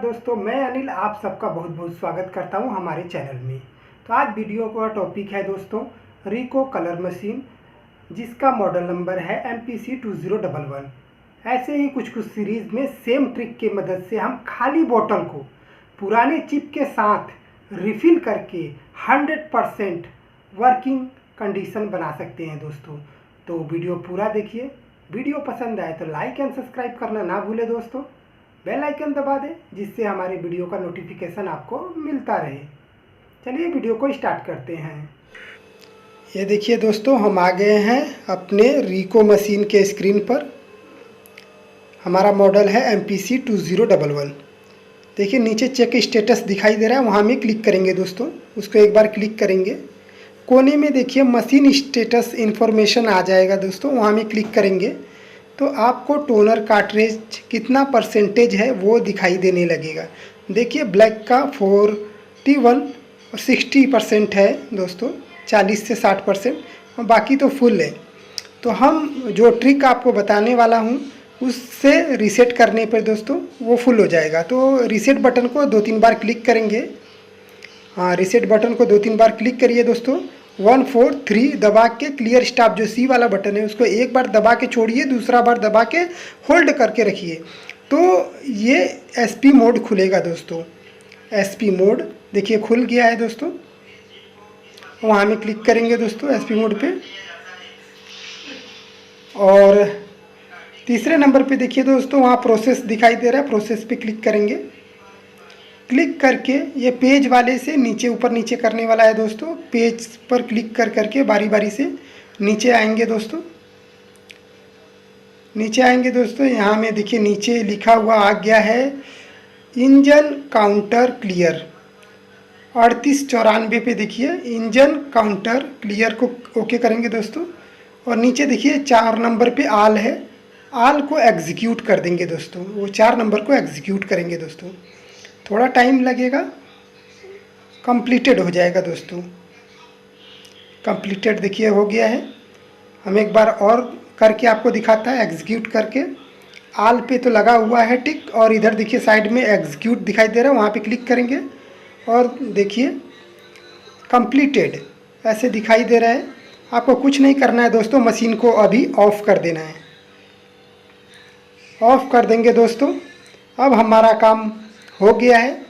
दोस्तों, मैं अनिल आप सबका बहुत बहुत स्वागत करता हूं हमारे चैनल में। तो आज वीडियो का टॉपिक है दोस्तों रिको कलर मशीन, जिसका मॉडल नंबर है MPC2011। ऐसे ही कुछ सीरीज़ में सेम ट्रिक की मदद से हम खाली बोतल को पुराने चिप के साथ रिफ़िल करके 100% वर्किंग कंडीशन बना सकते हैं दोस्तों। तो वीडियो पूरा देखिए। वीडियो पसंद आए तो लाइक एंड सब्सक्राइब करना ना भूलें दोस्तों। बेल आइकन दबा दें जिससे हमारे वीडियो का नोटिफिकेशन आपको मिलता रहे। चलिए वीडियो को स्टार्ट करते हैं। ये देखिए दोस्तों, हम आ गए हैं अपने रिको मशीन के स्क्रीन पर। हमारा मॉडल है MPC2011। देखिए नीचे चेक स्टेटस दिखाई दे रहा है, वहाँ में क्लिक करेंगे दोस्तों। उसको एक बार क्लिक करेंगे, कोने में देखिए मशीन स्टेटस इन्फॉर्मेशन आ जाएगा दोस्तों, वहाँ में क्लिक करेंगे तो आपको टोनर कार्ट्रिज कितना परसेंटेज है वो दिखाई देने लगेगा। देखिए ब्लैक का 41 और 60% है दोस्तों, 40 से 60%, और बाकी तो फुल है। तो हम जो ट्रिक आपको बताने वाला हूँ उससे रीसेट करने पर दोस्तों वो फुल हो जाएगा। तो रीसेट बटन को 2-3 बार क्लिक करेंगे। हाँ, रीसेट बटन को 2-3 बार क्लिक करिए दोस्तों। 1-4-3 दबा के क्लियर स्टॉप जो सी वाला बटन है उसको एक बार दबा के छोड़िए, दूसरा बार दबा के होल्ड करके रखिए तो ये SP मोड खुलेगा दोस्तों। SP मोड देखिए खुल गया है दोस्तों। वहाँ में क्लिक करेंगे दोस्तों SP मोड पे, और तीसरे नंबर पे देखिए दोस्तों वहाँ प्रोसेस दिखाई दे रहा है, प्रोसेस पे क्लिक करेंगे। क्लिक करके ये पेज वाले से नीचे ऊपर नीचे करने वाला है दोस्तों। पेज पर क्लिक कर करके बारी बारी से नीचे आएंगे दोस्तों। नीचे आएंगे दोस्तों, यहाँ में देखिए नीचे लिखा हुआ आ गया है इंजन काउंटर क्लियर। 3894 पे देखिए इंजन काउंटर क्लियर को ओके करेंगे दोस्तों। और नीचे देखिए 4 नंबर पे आल है, आल को एग्जीक्यूट कर देंगे दोस्तों। वो 4 नंबर को एग्जीक्यूट करेंगे दोस्तों, थोड़ा टाइम लगेगा, कंप्लीटेड हो जाएगा दोस्तों। कंप्लीटेड देखिए हो गया है। हम एक बार और करके आपको दिखाता है एग्जीक्यूट करके। आल पे तो लगा हुआ है टिक, और इधर देखिए साइड में एग्जीक्यूट दिखाई दे रहा है, वहाँ पे क्लिक करेंगे और देखिए कंप्लीटेड ऐसे दिखाई दे रहा है। आपको कुछ नहीं करना है दोस्तों, मशीन को अभी ऑफ कर देना है। ऑफ कर देंगे दोस्तों। अब हमारा काम हो गया है।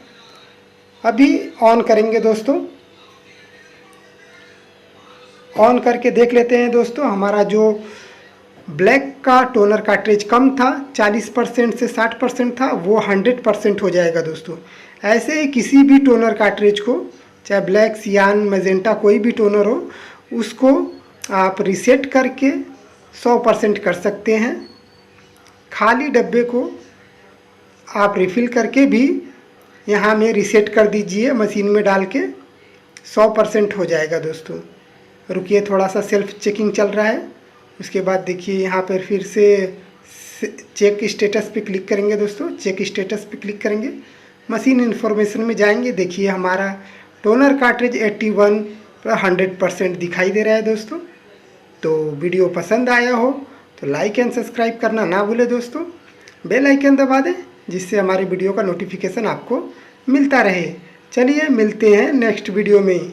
अभी ऑन करेंगे दोस्तों। ऑन करके देख लेते हैं दोस्तों, हमारा जो ब्लैक का टोनर कार्ट्रिज कम था, 40% से 60% था, वो 100% हो जाएगा दोस्तों। ऐसे ही किसी भी टोनर कार्ट्रिज को, चाहे ब्लैक, सियान, मैजेंटा, कोई भी टोनर हो, उसको आप रीसेट करके 100% कर सकते हैं। खाली डब्बे को आप रिफ़िल करके भी यहाँ में रीसेट कर दीजिए, मशीन में डाल के 100% हो जाएगा दोस्तों। रुकिए, थोड़ा सा सेल्फ चेकिंग चल रहा है। उसके बाद देखिए यहाँ पर फिर से चेक स्टेटस पे क्लिक करेंगे दोस्तों। चेक स्टेटस पे क्लिक करेंगे, मशीन इन्फॉर्मेशन में जाएंगे। देखिए हमारा टोनर कार्ट्रिज 81 पर 100% दिखाई दे रहा है दोस्तों। तो वीडियो पसंद आया हो तो लाइक एंड सब्सक्राइब करना ना भूलें दोस्तों। बेल आइकन दबा दें जिससे हमारे वीडियो का नोटिफिकेशन आपको मिलता रहे। चलिए मिलते हैं नेक्स्ट वीडियो में।